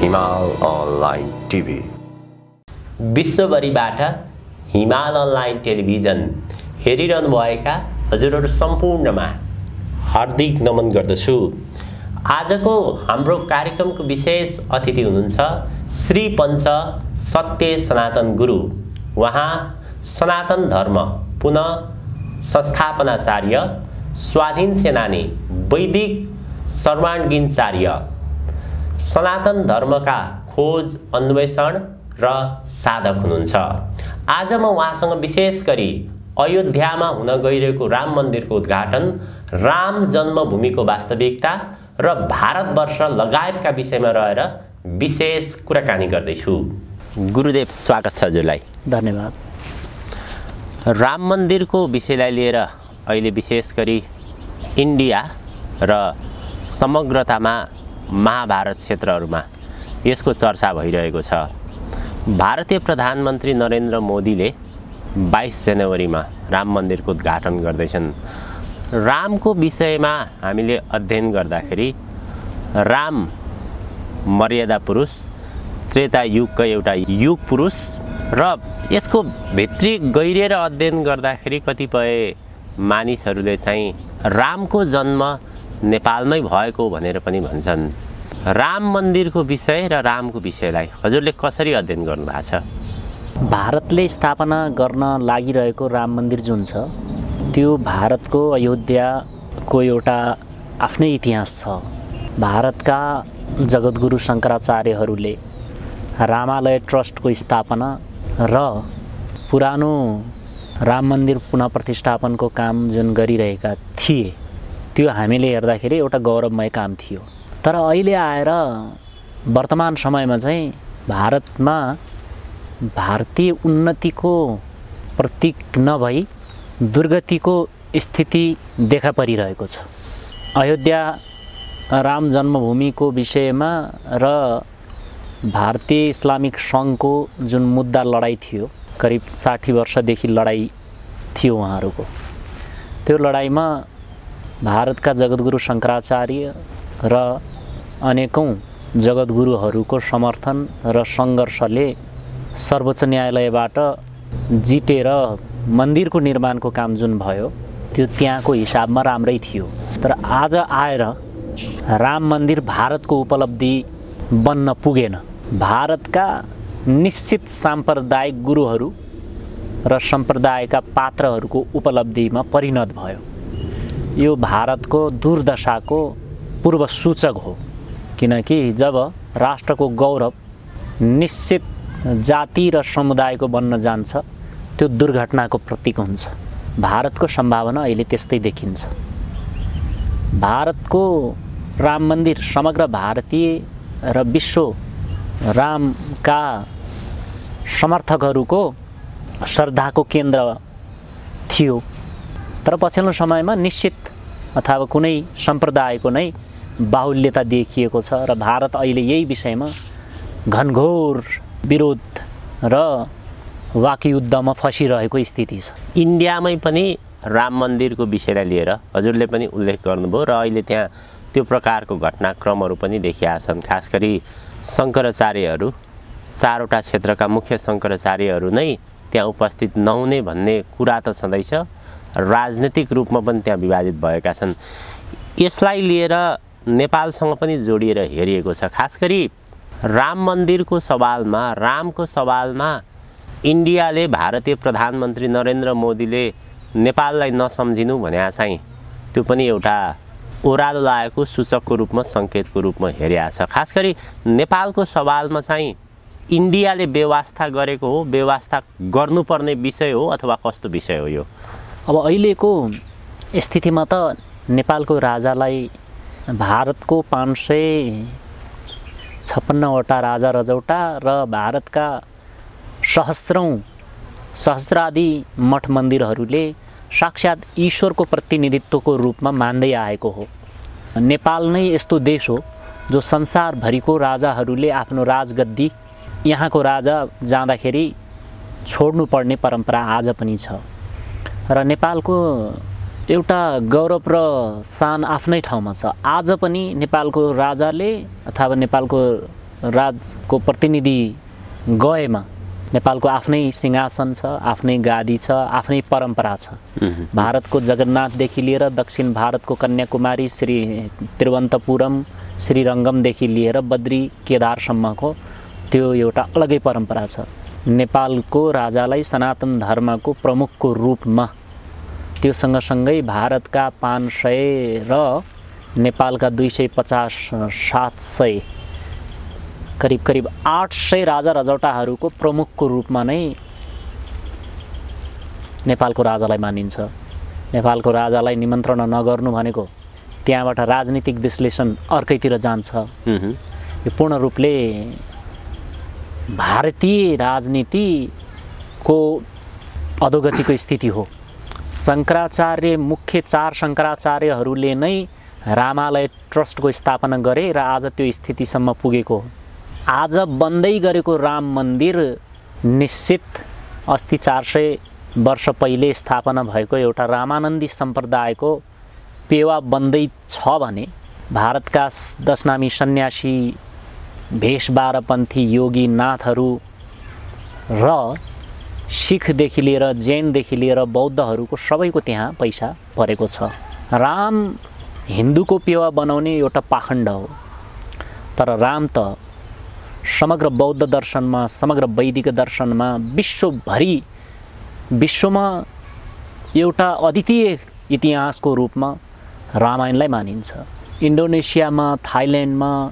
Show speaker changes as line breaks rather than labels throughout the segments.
हिमाल online TV. विश्वभरिबाट हिमाल online television हेरिरहनुभएका हजुरहरू सम्पूर्णमा हार्दिक नमन गर्दछु। आजको हाम्रो कार्यक्रमको विशेष अतिथि हुनुहुन्छ श्री पञ्च सत्य सनातन गुरु। उहाँ सनातन धर्म पुनः संस्थापनाचार्य, स्वाधीन सेनानी, वैदिक सर्वाङ्गीणचार्य, सनातन धर्मका खोज अन्वेषण र साधक हुनुहुन्छ। आज म उहाँसँग विशेष गरी अयोध्यामा हुन गइरहेको राम मन्दिरको उद्घाटन, राम जन्मभूमिको वास्तविकता र भारतवर्ष लगायतका विषयमा रहेर विशेष कुराकानी गर्दैछु। गुरुदेव, स्वागत छ हजुरलाई।
धन्यवाद।
राम मन्दिरको विषयलाई लिएर अहिले विशेष गरी इन्डिया र समग्रतामा महाभारत क्षेत्रहरूमा यसको चर्चा भइरहेको छ। भारतीय प्रधानमन्त्री नरेन्द्र मोदीले 22 जनवरीमा राम मन्दिरको उद्घाटन गर्दैछन्। रामको विषयमा हामीले अध्ययन गर्दाखेरि राम मर्यादा पुरुष, त्रेता युगको एउटा युग पुरुष र यसको भित्री गहिरिएर अध्ययन गर्दाखेरि कतिपय मानिसहरूले चाहिँ रामको जन्म नेपालमै भएको भनेर पनि भन्छन्। राम मन्दिरको विषय र रामको विषयलाई हजुरले कसरी अध्ययन गर्नु भएको छ?
भारतले स्थापना गर्न लागिरहेको राम मन्दिर जुन छ त्यो भारतको अयोध्याको एउटा आफ्नै इतिहास छ। भारतका जगद्गुरु शङ्कराचार्यहरूले रामालय ट्रस्टको स्थापना र पुरानो राम मन्दिर पुनः प्रतिष्ठापनको काम जुन गरिरहेका थिए त्यो हामीले हेर्दाखेरि एउटा गौरवमय काम थियो। तर अहिले आएर वर्तमान समयमा चाहिँ भारतमा भारतीय उन्नतिको प्रतीक नभई दुर्गतिको स्थिति देखा परिरहेको छ। अयोध्या राम जन्मभूमिको विषयमा र भारतीय इस्लामिक सङ्घको जुन मुद्दा लडाइँ थियो, करिब 60 वर्षदेखि लडाइँ थियो उहाँहरूको, त्यो लडाइँमा भारतका जगद्गुरु शङ्कराचार्य र अनेकौं जगद्गुरुहरूको समर्थन र सङ्घर्षले सर्वोच्च न्यायालयबाट जितेर मन्दिरको निर्माणको काम जुन भयो त्यो त्यहाँको हिसाबमा राम्रै थियो। तर आज आएर राम मन्दिर भारतको उपलब्धि बन्न पुगेन। भारतका निश्चित साम्प्रदायिक गुरुहरू र सम्प्रदायका पात्रहरूको उपलब्धिमा परिणत भयो। यो भारतको दुर्दशाको पूर्व सूचक हो, किनकि जब राष्ट्रको गौरव निश्चित जाति र समुदायको बन्न जान्छ त्यो दुर्घटनाको प्रतीक हुन्छ। भारतको सम्भावना अहिले त्यस्तै देखिन्छ। भारतको राम मन्दिर समग्र भारतीय र विश्व रामका समर्थकहरूको श्रद्धाको केन्द्र थियो। तर पछिल्लो समयमा निश्चित अथवा कुनै सम्प्रदायको नै बाहुल्यता देखिएको छ र भारत अहिले यही विषयमा घनघोर विरोध र वाकयुद्धमा फसिरहेको स्थिति छ।
इन्डियामै पनि राम मन्दिरको विषयलाई लिएर हजुरले पनि उल्लेख गर्नुभयो र अहिले त्यहाँ त्यो प्रकारको घटनाक्रमहरू पनि देखिया छन्। खास गरी शङ्कराचार्यहरू, 4वटा क्षेत्रका मुख्य शङ्कराचार्यहरू नै त्यहाँ उपस्थित नहुने भन्ने कुरा त छँदैछ। राजनीतिक रूपमा पनि त्यहाँ विभाजित भएका छन्। यसलाई लिएर नेपालसँग पनि जोडिएर हेरिएको छ। खास गरी राम मन्दिरको सवालमा, रामको सवालमा इन्डियाले, भारतीय प्रधानमन्त्री नरेन्द्र मोदीले नेपाललाई नसम्झिनु भने चाहिँ त्यो पनि एउटा ओह्रालो लागेको सूचकको रूपमा, सङ्केतको रूपमा हेरिया छ। खास गरी नेपालको सवालमा चाहिँ इन्डियाले बेवास्ता गरेको हो, बेवास्ता गर्नुपर्ने विषय हो अथवा कस्तो विषय हो यो?
अब अहिलेको स्थितिमा त नेपालको राजालाई भारतको 556वटा राजा रजौटा र भारतका सहस्रादि मठ मन्दिरहरूले साक्षात् ईश्वरको प्रतिनिधित्वको रूपमा मान्दै आएको हो। नेपाल नै यस्तो देश हो जो संसारभरिको राजाहरूले आफ्नो राजगद्दी यहाँको राजा जाँदाखेरि छोड्नुपर्ने परम्परा आज पनि छ र नेपालको एउटा गौरव र शान आफ्नै ठाउँमा छ। आज पनि नेपालको राजाले अथवा नेपालको राजको प्रतिनिधि गएमा नेपालको आफ्नै सिंहासन छ, आफ्नै गादी छ, आफ्नै परम्परा छ। भारतको जगन्नाथदेखि लिएर दक्षिण भारतको कन्याकुमारी, श्री तिरुवनन्तपुरम, श्रीरङ्गमदेखि लिएर बद्री केदारसम्मको त्यो एउटा अलगै परम्परा छ। नेपालको राजालाई सनातन धर्मको प्रमुखको रूपमा, त्यो सँगसँगै भारतका 500 र नेपालका 250-700 करिब 800 राजा रजौटाहरूको प्रमुखको रूपमा नै नेपालको राजालाई मानिन्छ। नेपालको राजालाई निमन्त्रण नगर्नु भनेको त्यहाँबाट राजनीतिक विश्लेषण अर्कैतिर जान्छ। यो पूर्ण रूपले भारतीय राजनीतिको अधोगतिको स्थिति हो। शङ्कराचार्य, मुख्य 4 शङ्कराचार्यहरूले नै रामालय ट्रस्टको स्थापना गरे र आज त्यो स्थितिसम्म पुगेको हो। आज बन्दै गरेको राम मन्दिर निश्चित अस्ति 400 वर्ष पहिले स्थापना भएको एउटा रामानन्दी सम्प्रदायको पेवा बन्दै छ भने भारतका 10 नामी सन्यासी, भेष 12पन्थी योगी नाथहरू र सिखदेखि लिएर जैनदेखि लिएर बौद्धहरूको सबैको त्यहाँ पैसा परेको छ। राम हिन्दूको पेवा बनाउने एउटा पाखण्ड हो, तर राम त समग्र बौद्ध दर्शनमा, समग्र वैदिक दर्शनमा विश्वमा एउटा अद्वितीय इतिहासको रूपमा रामायणलाई मानिन्छ। इन्डोनेसियामा, थाइल्यान्डमा,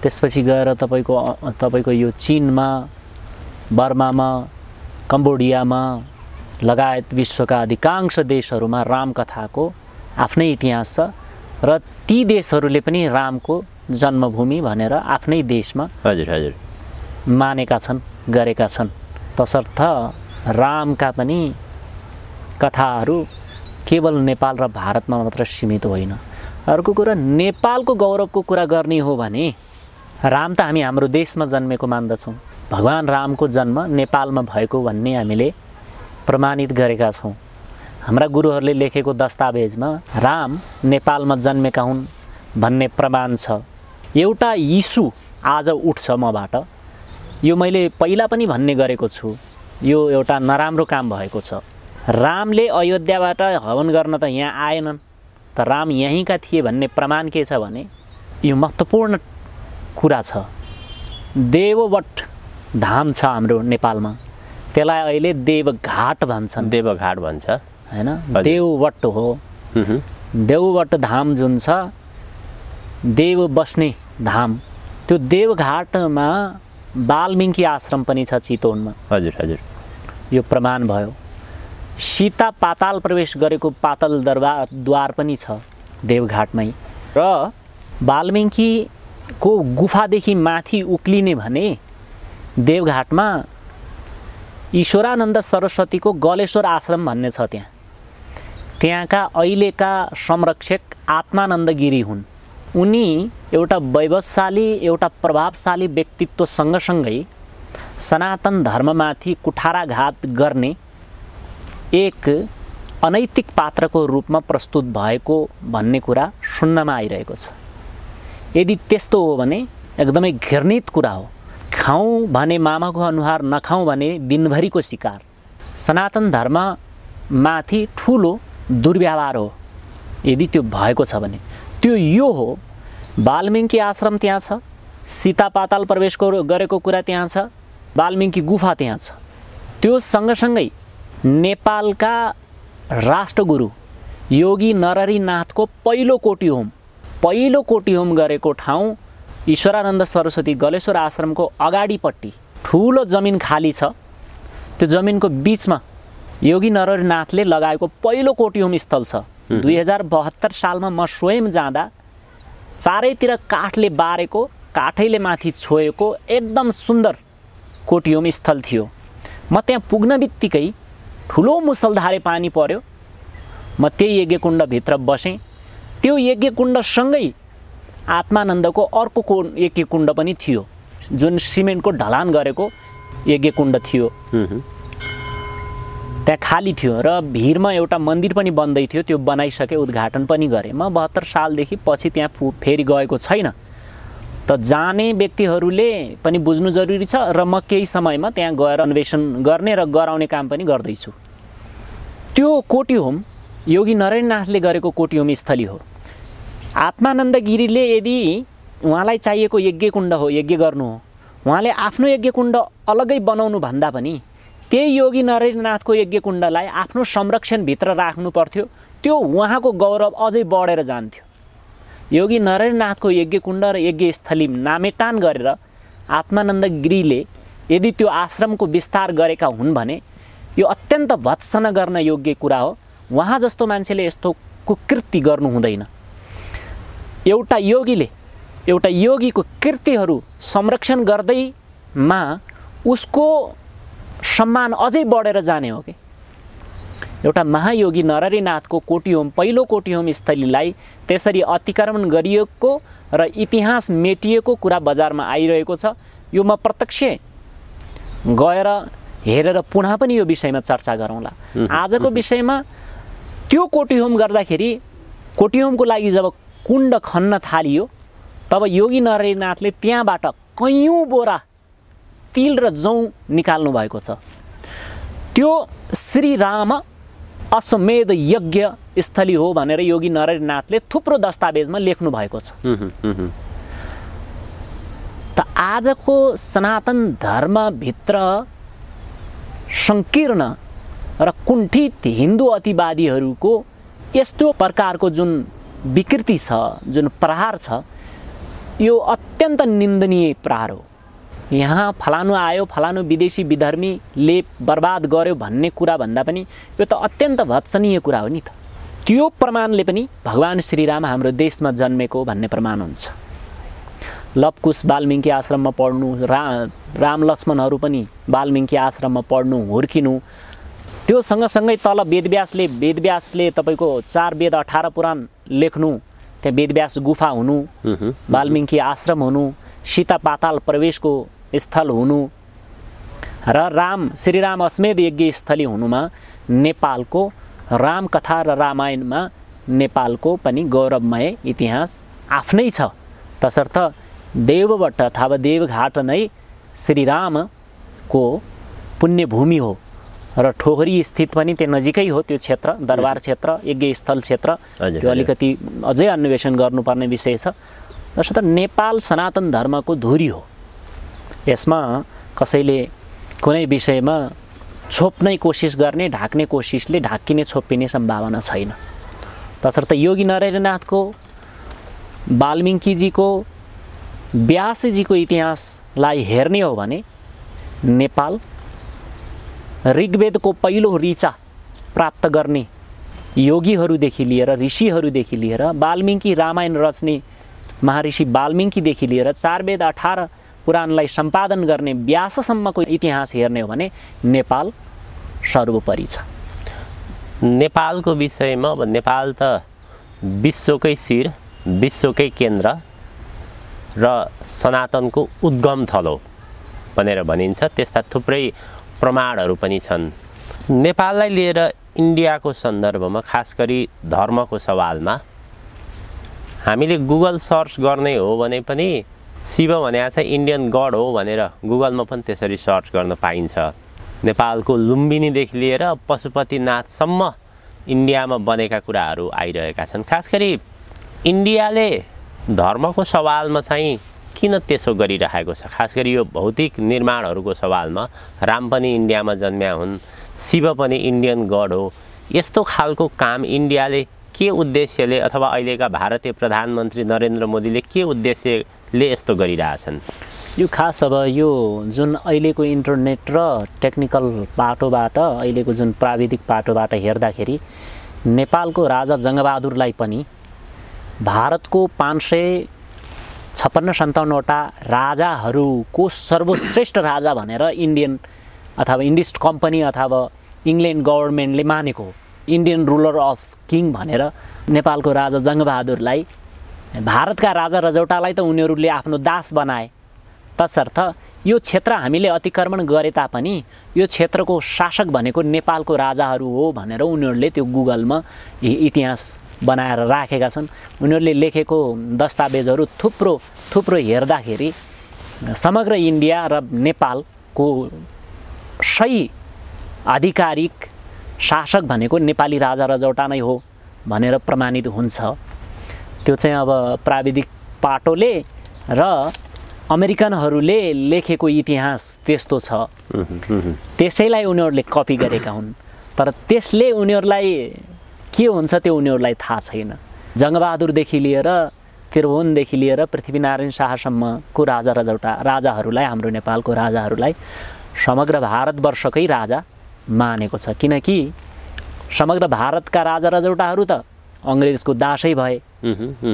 त्यसपछि गएर तपाईको यो चीनमा, बर्मामा, कम्बोडियामा लगायत विश्वका अधिकांश देशहरूमा रामकथाको आफ्नै इतिहास छ र ती देशहरूले पनि रामको जन्मभूमि भनेर आफ्नै देशमा मानेका छन्, गरेका छन्। तसर्थ रामका पनि कथाहरू केवल नेपाल र भारतमा मात्र सीमित होइन। अर्को कुरा, नेपालको गौरवको कुरा गर्ने हो भने राम त हामी हाम्रो देशमा जन्मेको मान्दछौँ। भगवान रामको जन्म नेपालमा भएको भन्ने हामीले प्रमाणित गरेका छौँ। हाम्रा गुरुहरूले लेखेको दस्तावेजमा राम नेपालमा जन्मेका हुन् भन्ने प्रमाण छ। एउटा यीशु आज उठ्छ मबाट, यो मैले पहिला पनि भन्ने गरेको छु, यो एउटा नराम्रो काम भएको छ। रामले अयोध्याबाट हवन गर्न त यहाँ आएनन्, त राम यहीँका थिए भन्ने प्रमाण के छ भने यो महत्त्वपूर्ण कुरा छ। देववट धाम छ हाम्रो नेपालमा, त्यसलाई अहिले देवघाट भन्छन्।
देवघाट भन्छ
हैन, देववट हो। देववट धाम जुन छ, देव बस्ने धाम, त्यो देवघाटमा वाल्मीकि आश्रम पनि छ चितवनमा।
हजुर
यो प्रमाण भयो। सीता पाताल प्रवेश गरेको पातल द्वार पनि छ देवघाटमै। र वाल्मीकिको गुफादेखि माथि उक्लिने भने देवघाटमा ईश्वरानन्द सरस्वतीको गलेश्वर आश्रम भन्ने छ। त्यहाँका अहिलेका संरक्षक आत्मानन्द गिरी हुन्। उनी एउटा वैभवशाली, एउटा प्रभावशाली व्यक्तित्व सँगसँगै सनातन धर्ममाथि कुठाराघात गर्ने एक अनैतिक पात्रको रूपमा प्रस्तुत भएको भन्ने कुरा सुन्नमा आइरहेको छ। यदि त्यस्तो हो भने एकदमै घृणित कुरा हो। खाऊँ भने मामाको अनुहार, नखाऊँ भने दिनभरिको शिकार। सनातन धर्ममाथि ठुलो दुर्व्यवहार हो यदि त्यो भएको छ भने। त्यो यो हो, वाल्मीकि आश्रम त्यहाँ छ, सीता पाताल प्रवेश गरेको कुरा त्यहाँ छ, वाल्मीकि गुफा त्यहाँ छ। त्यो सँगसँगै नेपालका राष्ट्रगुरु योगी नरहरिनाथको पहिलो कोटी होम गरेको ठाउँ ईश्वरानन्द सरस्वती गलेश्वर आश्रमको अगाडिपट्टि ठुलो जमिन खाली छ। त्यो जमिनको बिचमा योगी नरहरिनाथले लगाएको पहिलो कोटी होम स्थल छ। 2072 सालमा म स्वयं जाँदा चारैतिर काठले बारेको, काठैले माथि छोएको एकदम सुन्दर कोटी होम स्थल थियो। म त्यहाँ पुग्न बित्तिकै ठुलो मुसलधारे पानी पर्यो। म त्यही यज्ञकुण्डभित्र बसेँ। त्यो यज्ञकुण्डसँगै आत्मानन्दको अर्को यज्ञकुण्ड पनि थियो, जुन सिमेन्टको ढलान गरेको यज्ञकुण्ड थियो। त्यहाँ खाली थियो र भिरमा एउटा मन्दिर पनि बन्दै थियो। त्यो बनाइसके, उद्घाटन पनि गरेँ। म 72 सालदेखि पछि त्यहाँ फेरि गएको छैन। त जाने व्यक्तिहरूले पनि बुझ्नु जरुरी छ र म केही समयमा त्यहाँ गएर अन्वेषण गर्ने र गराउने काम पनि गर्दैछु। त्यो कोटी होम योगी नरहरिनाथले गरेको कोटी होम स्थली हो। आत्मानन्द गिरीले यदि उहाँलाई चाहिएको यज्ञ कुण्ड हो, यज्ञ गर्नु हो, उहाँले आफ्नो यज्ञ कुण्ड अलग्गै बनाउनु भन्दा पनि त्यही योगी नरहरिनाथको यज्ञ कुण्डलाई आफ्नो संरक्षणभित्र राख्नु पर्थ्यो। त्यो उहाँको गौरव अझै बढेर जान्थ्यो। योगी नरहरिनाथको यज्ञ कुण्ड र यज्ञ स्थली नामेटान गरेर आत्मानन्द गिरीले यदि त्यो आश्रमको विस्तार गरेका हुन् भने यो अत्यन्त भत्सना गर्न योग्य कुरा हो। उहाँ जस्तो मान्छेले यस्तो कुकृत्य गर्नु हुँदैन। एउटा योगीले एउटा योगीको कृत्यहरू संरक्षण गर्दैमा उसको सम्मान अझै बढेर जाने हो कि। एउटा महायोगी नरहरिनाथको कोटी होम, पहिलो कोटी होम स्थलीलाई त्यसरी अतिक्रमण गरिएको र इतिहास मेटिएको कुरा बजारमा आइरहेको छ। यो म प्रत्यक्ष गएर हेरेर पुनः पनि यो विषयमा चर्चा गरौँला। आजको विषयमा त्यो कोटी होम गर्दाखेरि, कोटी होमको लागि जब कुण्ड खन्न थालियो तब योगी नरहरिनाथले त्यहाँबाट कैयौँ बोरा तिल र जौँ निकाल्नु भएको छ। त्यो श्रीराम अश्वमेध यज्ञ स्थली हो भनेर योगी नरहरिनाथले थुप्रो दस्तावेजमा लेख्नु भएको छ। त आजको सनातन धर्मभित्र सङ्कीर्ण र कुण्ठित हिन्दू अतिवादीहरूको यस्तो प्रकारको जुन विकृति छ, जुन प्रहार छ, यो अत्यन्त निन्दनीय प्रहार हो। यहाँ फलानु आयो, फलानु विदेशी विधर्मीले बर्बाद गर्यो भन्ने कुरा भन्दा पनि यो त अत्यन्त भत्सनीय कुरा हो नि त। त्यो प्रमाणले पनि भगवान श्रीराम हाम्रो देशमा जन्मेको भन्ने प्रमाण हुन्छ। लवकुश वाल्मीकि आश्रममा पढ्नु, राम लक्ष्मणहरू पनि वाल्मीकि आश्रममा पढ्नु, हुर्किनु, त्यो सँगसँगै तल वेदव्यासले तपाईँको 4 वेद 18 पुराण लेख्नु, त्यहाँ वेदव्यास गुफा हुनु, वाल्मीकि आश्रम हुनु, सीता पाताल प्रवेशको स्थल हुनु र श्रीराम अश्वमेध यज्ञ स्थली हुनुमा नेपालको रामकथा र रामायणमा नेपालको पनि गौरवमय इतिहास आफ्नै छ। तसर्थ देववट अथवा देवघाट नै श्रीरामको पुण्यभूमि हो र ठोहरी स्थित पनि त्यो नजिकै हो। त्यो क्षेत्र दरबार क्षेत्र, यज्ञ स्थल क्षेत्र, त्यो अलिकति अझै अन्वेषण गर्नुपर्ने विषय छ। तसर्थ नेपाल सनातन धर्मको धुरी हो। यसमा कसैले कुनै विषयमा छोप्नै कोसिस गर्ने, ढाक्ने कोसिसले ढाकिने, छोपिने सम्भावना छैन। तसर्थ योगी नरहरिनाथको, वाल्मीकिजीको, व्यासजीको इतिहासलाई हेर्ने हो भने नेपाल ऋग्वेदको पहिलो ऋचा प्राप्त गर्ने योगीहरूदेखि लिएर, ऋषिहरूदेखि लिएर, वाल्मीकि रामायण रच्ने महर्षि वाल्मीकिदेखि लिएर 4 वेद 18 पुराणलाई सम्पादन गर्ने व्याससम्मको इतिहास हेर्ने हो भने नेपाल सर्वोपरि छ।
नेपालको विषयमा अब नेपाल त विश्वकै शिर, विश्वकै केन्द्र र सनातनको उद्गम थलो भनेर भनिन्छ। त्यस्ता थुप्रै प्रमाणहरू पनि छन्। नेपाललाई लिएर इन्डियाको सन्दर्भमा, खास गरी धर्मको सवालमा हामीले गुगल सर्च गर्ने हो भने पनि शिव भनेको चाहिँ इन्डियन गड हो भनेर गुगलमा पनि त्यसरी सर्च गर्न पाइन्छ। नेपालको लुम्बिनीदेखि लिएर पशुपतिनाथसम्म इन्डियामा बनेका कुराहरू आइरहेका छन्। खास गरी इन्डियाले धर्मको सवालमा चाहिँ किन त्यसो गरिरहेको छ? खास गरी यो भौतिक निर्माणहरूको सवालमा राम पनि इन्डियामा जन्म्या हुन्, शिव पनि इन्डियन गड हो। यस्तो खालको काम इन्डियाले के उद्देश्यले अथवा अहिलेका भारतीय प्रधानमन्त्री नरेन्द्र मोदीले के उद्देश्यले यस्तो गरिरहेछन्?
यो खास अब यो जुन अहिलेको इन्टरनेट र टेक्निकल बाटोबाट, अहिलेको जुन प्राविधिक बाटोबाट हेर्दाखेरि नेपालको राजा जङ्गबहादुरलाई पनि भारतको 556-57 वटा राजाहरूको सर्वश्रेष्ठ राजा भनेर इन्डियन अथवा इन्डिस कम्पनी अथवा इङ्ल्यान्ड गभर्मेन्टले मानेको हो। इन्डियन रुलर अफ किङ भनेर नेपालको राजा जङ्गबहादुरलाई, भारतका राजा रजौटालाई त उनीहरूले आफ्नो दास बनाए। तसर्थ यो क्षेत्र हामीले अतिक्रमण गरे तापनि यो क्षेत्रको शासक भनेको नेपालको राजाहरू हो भनेर उनीहरूले त्यो गुगलमा इतिहास बनाएर राखेका छन्। उनीहरूले लेखेको दस्तावेजहरू थुप्रो हेर्दाखेरि समग्र इन्डिया र नेपालको सही आधिकारिक शासक भनेको नेपाली राजा रजौटा नै हो भनेर प्रमाणित हुन्छ। त्यो चाहिँ अब प्राविधिक पाटोले र अमेरिकनहरूले लेखेको इतिहास त्यस्तो छ, त्यसैलाई उनीहरूले कपी गरेका हुन्। तर त्यसले उनीहरूलाई के हुन्छ त्यो उनीहरूलाई थाहा छैन। जङ्गबहादुरदेखि लिएर त्रिभुवनदेखि लिएर पृथ्वीनारायण शाहसम्मको राजाहरूलाई हाम्रो नेपालको राजाहरूलाई समग्र भारतवर्षकै राजा मानेको छ, किनकि समग्र भारतका राजा रजौटाहरू त अङ्ग्रेजको दासै भए।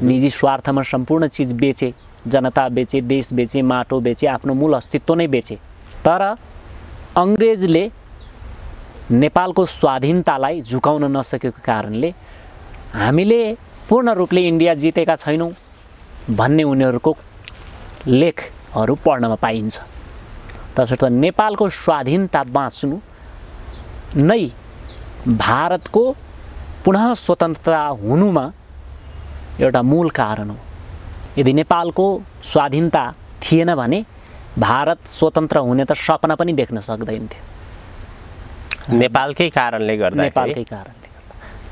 निजी स्वार्थमा सम्पूर्ण चिज बेचे, जनता बेचे, देश बेचे, माटो बेचे, आफ्नो मूल अस्तित्व नै बेचे। तर अङ्ग्रेजले नेपालको स्वाधीनतालाई झुकाउन नसकेको कारणले हामीले पूर्ण रूपले इन्डिया जितेका छैनौँ भन्ने उनीहरूको लेखहरू पढ्नमा पाइन्छ। तसर्थ नेपालको स्वाधीनता बाँच्नु नै भारतको पुनः स्वतन्त्रता हुनुमा एउटा मूल कारण हो। यदि नेपालको स्वाधीनता थिएन भने भारत स्वतन्त्र हुने त सपना पनि देख्न सक्दैनथ्यो।
नेपालकै कारणले गर्दा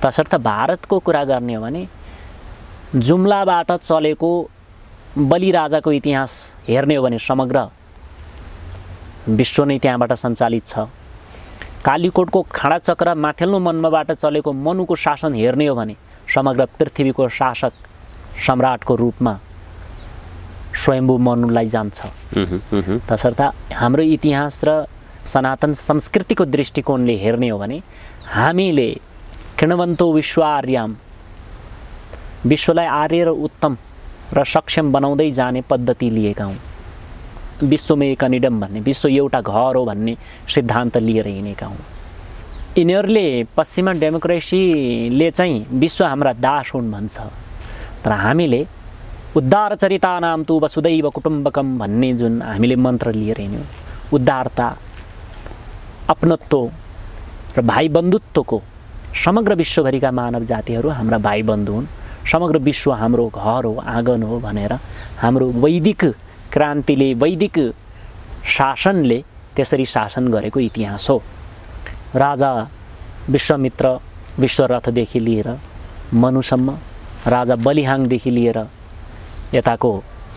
तसर्थ भारतको कुरा गर्ने हो भने जुम्लाबाट चलेको बलिराजाको इतिहास हेर्ने हो भने समग्र विश्व नै त्यहाँबाट सञ्चालित छ। कालीकोटको खाडाचक्र माथेल्लो मन्मबाट चलेको मनुको शासन हेर्ने हो भने समग्र पृथ्वीको शासक सम्राटको रूपमा स्वयम्भू मनुलाई जान्छ। तसर्थ हाम्रो इतिहास र सनातन संस्कृतिको दृष्टिकोणले हेर्ने हो भने हामीले किणवन्तो विश्व आर्याम, विश्वलाई आर्य र उत्तम र सक्षम बनाउँदै जाने पद्धति लिएका हौँ। विश्वमै कनिडम भन्ने, विश्व एउटा घर हो भन्ने सिद्धान्त लिएर हिँडेका हौँ। यिनीहरूले पश्चिमा डेमोक्रेसीले चाहिँ विश्व हाम्रा दास हुन् भन्छ, तर हामीले उद्धार चरितानाम तु वसुदैव कुटुम्बकम भन्ने जुन हामीले मन्त्र लिएर हिँड्यौँ, उद्धारता, अपनत्व र भाइ बन्धुत्वको समग्र विश्वभरिका मानव जातिहरू हाम्रा भाइ बन्धु हुन्, समग्र विश्व हाम्रो घर हो, आँगन हो भनेर हाम्रो वैदिक क्रान्तिले, वैदिक शासनले त्यसरी शासन गरेको इतिहास हो। राजा विश्वामित्र विश्वरथदेखि लिएर मनुसम्म, राजा बलिहाङदेखि लिएर यताको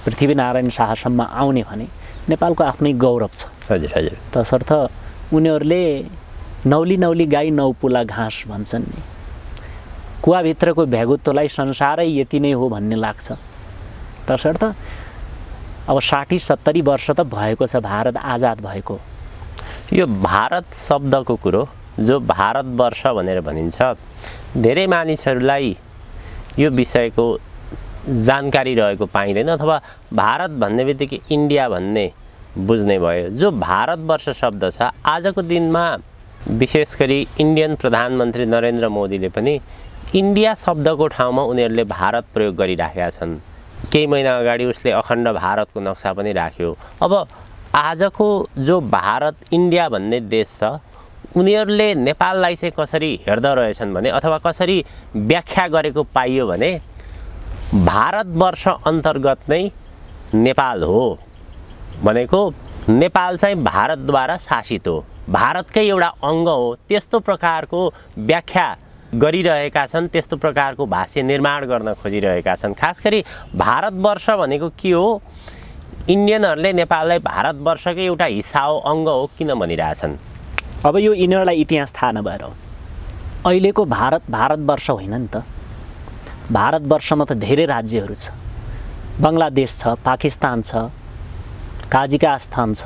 पृथ्वीनारायण शाहसम्म आउने भने नेपालको आफ्नै गौरव छ।
हजुर हजुर।
तसर्थ उनीहरूले नौली नौली गाई नौपुला घाँस भन्छन् नि, कुवाभित्रको भ्यागुत्वलाई संसारै यति नै हो भन्ने लाग्छ। तसर्थ अब 60-70 वर्ष त भएको छ भारत आजाद भएको।
यो भारत शब्दको कुरो जो भारतवर्ष भनेर भनिन्छ, धेरै मानिसहरूलाई यो विषयको जानकारी रहेको पाइँदैन, अथवा भारत भन्ने बित्तिकै इन्डिया भन्ने बुझ्ने भयो। जो भारतवर्ष शब्द छ, आजको दिनमा विशेष गरी इन्डियन प्रधानमन्त्री नरेन्द्र मोदीले पनि इन्डिया शब्दको ठाउँमा उनीहरूले भारत प्रयोग गरिराखेका छन्। केही महिना अगाडि उसले अखण्ड भारतको नक्सा पनि राख्यो। अब आजको जो भारत इन्डिया भन्ने देश छ, उनीहरूले नेपाललाई चाहिँ कसरी हेर्दा रहेछन् भने, अथवा कसरी व्याख्या गरेको पाइयो भने भारतवर्ष अन्तर्गत नै नेपाल हो भनेको नेपाल चाहिँ भारतद्वारा शासित हो, भारतकै एउटा अङ्ग हो, त्यस्तो प्रकारको व्याख्या गरिरहेका छन्, त्यस्तो प्रकारको भाष्य निर्माण गर्न खोजिरहेका छन्। खास गरी भारतवर्ष भनेको के हो, इन्डियनहरूले नेपाललाई भारतवर्षकै एउटा हिस्सा हो, अङ्ग हो किन भनिरहेछन्।
अब यो यिनीहरूलाई इतिहास थाहा नभएर हो। अहिलेको भारतवर्ष होइन नि त, भारतवर्षमा त धेरै राज्यहरू छ। बङ्गलादेश छ, पाकिस्तान छ, काजिकिस्तान छ,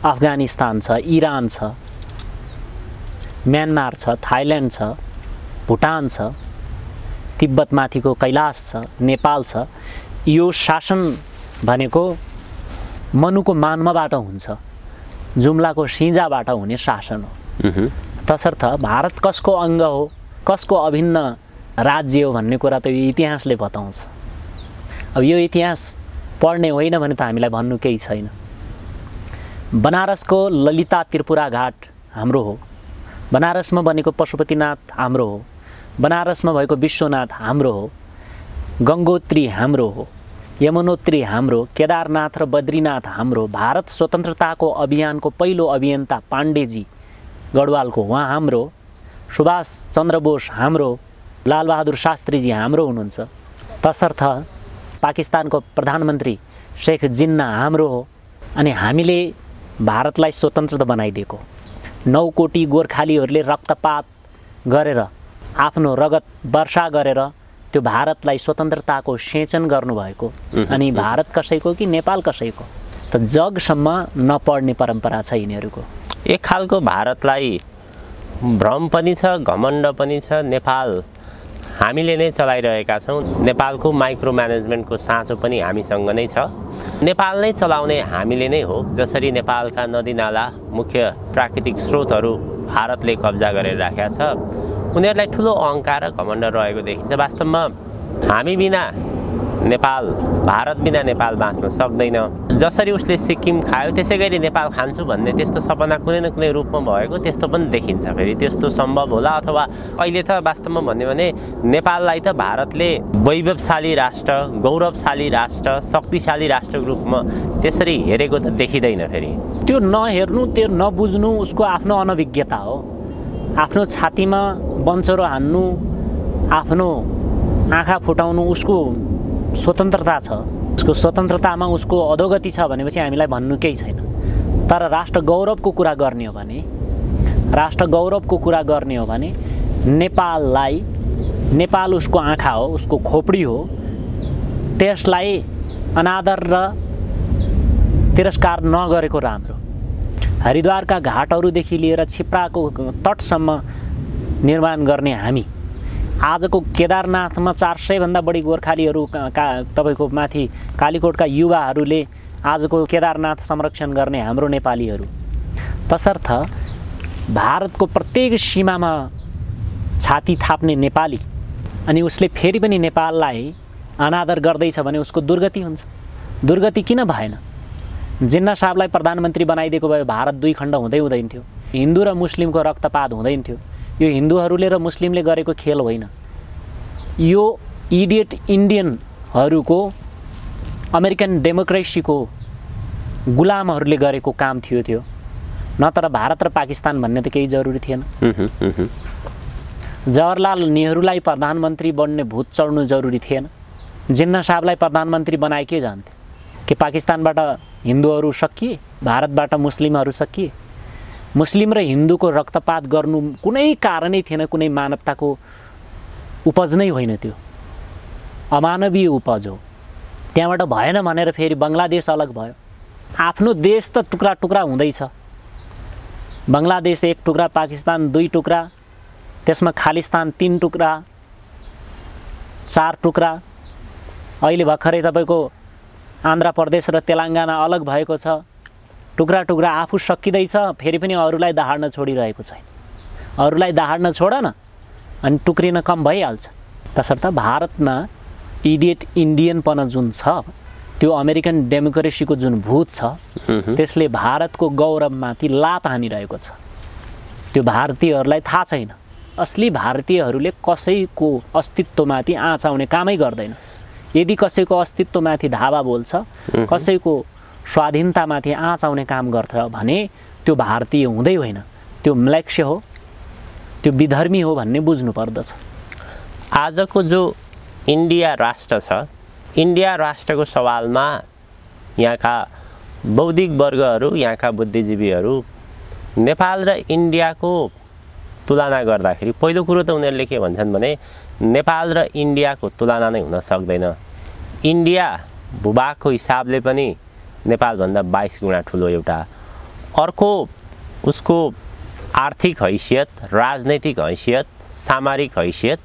अफगानिस्तान छ, इरान छ, म्यानमार छ, थाइल्यान्ड छ, भुटान छ, तिब्बतमाथिको कैलाश छ, नेपाल छ। यो शासन भनेको मनुको मान्मबाट हुन्छ, जुम्लाको सिंजाबाट हुने शासन हो। तसर्थ भारत कसको अङ्ग हो, कसको अभिन्न राज्य हो भन्ने कुरा त यो इतिहासले बताउँछ। अब यो इतिहास पढ्ने होइन भने त हामीलाई भन्नु केही छैन। बनारसको ललिता त्रिपुरा घाट हाम्रो हो, बनारसमा बनेको पशुपतिनाथ हाम्रो हो, बनारसमा भएको विश्वनाथ हाम्रो हो, गङ्गोत्री हाम्रो हो, यमुनोत्री हाम्रो, केदारनाथ र बद्रीनाथ हाम्रो, भारत स्वतन्त्रताको अभियानको पहिलो अभियन्ता पाण्डेजी गढवालको उहाँ हाम्रो, सुभाष चन्द्र बोस हाम्रो, लालबहादुर शास्त्रीजी हाम्रो हुनुहुन्छ। तसर्थ पाकिस्तानको प्रधानमन्त्री शेख जिन्ना हाम्रो हो। अनि हामीले भारतलाई स्वतन्त्र बनाइदिएको 9 कोटी गोर्खालीहरूले रक्तपात गरेर आफ्नो रगत वर्षा गरेर त्यो भारतलाई स्वतन्त्रताको सिंचन गर्नुभएको। अनि भारत कसैको कि नेपाल कसैको त जगसम्म नपढ्ने परम्परा छ यिनीहरूको।
एक खालको भारतलाई भ्रम पनि छ, घमण्ड पनि छ। नेपाल हामीले नै चलाइरहेका छौँ। नेपालको माइक्रो म्यानेजमेन्टको साँचो पनि हामीसँग नै छ। नेपाल नै चलाउने हामीले नै हो। जसरी नेपालका नदीनाला, मुख्य प्राकृतिक स्रोतहरू भारतले कब्जा गरेर राखेका छ, उनीहरूलाई ठुलो अहङ्कार र घमण्ड रहेको देखिन्छ। वास्तवमा हामी बिना नेपाल, भारत बिना नेपाल बाँच्न सक्दैन। जसरी उसले सिक्किम खायो त्यसै गरी नेपाल खान्छु भन्ने त्यस्तो सपना कुनै न कुनै रूपमा भएको त्यस्तो पनि देखिन्छ। फेरि त्यस्तो सम्भव होला अथवा अहिले त वास्तवमा भन्यो भने नेपाललाई त भारतले वैभवशाली राष्ट्र, गौरवशाली राष्ट्र, शक्तिशाली राष्ट्रको रूपमा त्यसरी हेरेको त देखिँदैन। फेरि
त्यो नहेर्नु, त्यो नबुझ्नु उसको आफ्नो अनभिज्ञता हो। आफ्नो छातीमा बन्चरो हान्नु, आफ्नो आँखा फुटाउनु उसको स्वतन्त्रता छ। उसको स्वतन्त्रतामा उसको अधोगति छ भनेपछि हामीलाई भन्नु केही छैन। तर राष्ट्र गौरवको कुरा गर्ने हो भने, राष्ट्र गौरवको कुरा गर्ने हो भने नेपाललाई, नेपाल उसको आँखा हो, उसको खोपडी हो, त्यसलाई अनादर र तिरस्कार नगरेको राम्रो। हरिद्वारका घाटहरूदेखि लिएर छिप्राको तटसम्म निर्माण गर्ने हामी आजको केदारनाथमा 400 भन्दा बढी गोर्खालीहरू तपाईको माथि कालीकोटका युवाहरूले आजको केदारनाथ संरक्षण गर्ने हाम्रो नेपालीहरू। तसर्थ भारतको प्रत्येक सीमामा छाती थाप्ने नेपाली अनि उसले फेरि पनि नेपाललाई अनादर गर्दैछ भने उसको दुर्गति हुन्छ। दुर्गति किन भएन? जिन्ना साहबलाई प्रधानमन्त्री बनाइदिएको भए भारत 2 खण्ड हुँदैन थियो। हिन्दू र मुस्लिमको रक्तपात हुँदैन थियो। यो हिन्दूहरूले र मुस्लिमले गरेको खेल होइन। यो इडियट इन्डियनहरूको, अमेरिकन डेमोक्रेसीको गुलामहरूले गरेको काम थियो। नत्र भारत र पाकिस्तान भन्ने त केही जरुरी थिएन। जवाहरलाल नेहरूलाई प्रधानमन्त्री बन्ने भूत चढ्नु जरुरी थिएन। जिन्ना साहबलाई प्रधानमन्त्री बनाए के जान्थे कि पाकिस्तानबाट हिन्दूहरू सकिए, भारतबाट मुस्लिमहरू सकिए। मुस्लिम र हिन्दूको रक्तपात गर्नु कुनै कारणै थिएन, कुनै मानवताको उपज नै होइन। त्यो अमानवीय उपज हो। त्यहाँबाट भएन भनेर फेरि बङ्गलादेश अलग भयो। आफ्नो देश त टुक्रा टुक्रा हुँदैछ। बङ्गलादेश 1 टुक्रा, पाकिस्तान 2 टुक्रा, त्यसमा खालिस्तान 3 टुक्रा, 4 टुक्रा। अहिले भर्खरै तपाईको आन्ध्र प्रदेश र तेलङ्गाना अलग भएको छ। टुक्रा टुक्रा आफू सकिँदैछ, फेरि पनि अरूलाई दहाड्न छोडिरहेको छैन। अरूलाई दहाड्न छोड न, अनि टुक्रिन कम भइहाल्छ। तसर्थ भारतमा इडियट इन्डियनपना जुन छ, त्यो अमेरिकन डेमोक्रेसीको जुन भूत छ, त्यसले भारतको गौरवमाथि लात हानिरहेको छ। त्यो भारतीयहरूलाई थाहा छैन। असली भारतीयहरूले कसैको अस्तित्वमाथि आँचाउने कामै गर्दैन। यदि कसैको अस्तित्वमाथि धावा बोल्छ, कसैको स्वाधीनतामाथि आँचाउने काम गर्छ भने त्यो भारतीय हुँदै होइन, त्यो म्लेच्छ हो, त्यो विधर्मी हो भन्ने बुझ्नु पर्दछ।
आजको जो इन्डिया राष्ट्र छ, इन्डिया राष्ट्रको सवालमा यहाँका बौद्धिक वर्गहरू, यहाँका बुद्धिजीवीहरू नेपाल र इन्डियाको तुलना गर्दाखेरि पहिलो कुरो त उनीहरूले के भन्छन् भने नेपाल र इन्डियाको तुलना नै हुन सक्दैन। इन्डिया भूभागको हिसाबले पनि नेपालभन्दा 22 गुणा ठुलो एउटा। अर्को उसको आर्थिक हैसियत, राजनैतिक हैसियत, सामरिक हैसियत